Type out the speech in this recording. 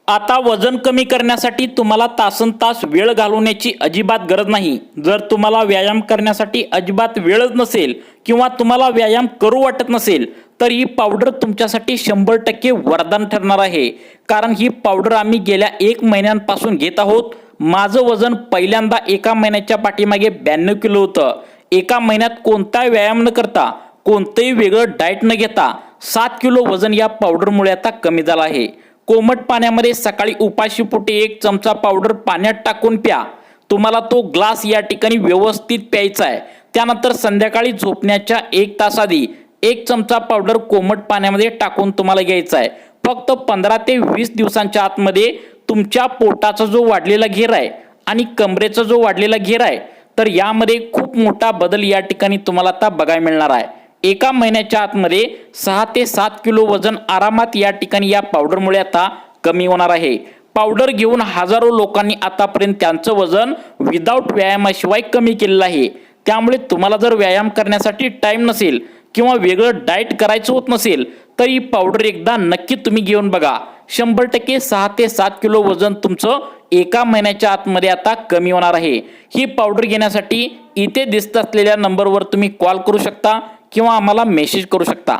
आता वजन कमी करण्यासाठी तुम्हाला तासनतास वेळ घालवण्याची अजिबात गरज नाही। जर तुम्हाला व्यायाम करण्यासाठी अजिबात वेळच नसेल किंवा तुम्हाला व्यायाम करू वाटत नसेल तर ही पावडर तुमच्यासाठी 100% वरदान ठरणार आहे। कारण ही पावडर आम्ही गेल्या 1 महिन्यापासून घेत आहोत। माझं वजन पहिल्यांदा एका महिन्याच्या पाठीमागे 92 किलो होतं। एका महिन्यात कोणताही व्यायाम न करता कोणतेही वेगळं डाएट न घेता 7 किलो वजन या पावडरमुळे आता कमी झालं आहे। कोमट पाण्यामध्ये सकाळी उपाशीपोटी 1 चमचा पावडर पाण्यात टाकून प्या। तुम्हाला तो ग्लास या ठिकाणी व्यवस्थित प्यायचा आहे। त्यानंतर संध्याकाळी झोपण्याच्या 1 तास आधी 1 चमचा पावडर कोमट पाण्यामध्ये टाकून तुम्हाला घ्यायचा आहे। फक्त 15 ते 20 दिवसांच्या आतमध्ये तुमच्या पोटाचा जो वाढलेला घेर आहे आणि कमरेचा जो वाढलेला घेर आहे तर यामध्ये खूप मोठा बदल या ठिकाणी तुम्हाला आता बघायला मिळणार आहे। एका महिन्याच्या आतमध्ये 6 ते 7 किलो वजन आरामात या ठिकाणी या पावडरमुळे आता कमी होणार आहे। पावडर घेऊन हजारो लोकांनी आतापर्यंत त्यांचं वजन विदाऊट व्यायामाशिवाय कमी केलेलं आहे। त्यामुळे तुम्हाला जर व्यायाम करण्यासाठी टाइम नसेल किंवा वेगळं डाएट करायचं होत नसेल तर ही पावडर एकदा नक्की तुम्ही घेऊन बघा। 100% 6 ते 7 किलो वजन तुमचं एका महिन्याच्या आतमध्ये आता कमी होणार आहे। ही पावडर घेण्यासाठी इथे दिसत असलेल्या नंबरवर तुम्ही कॉल करू शकता किंवा आम्हाला मेसेज करू शकता।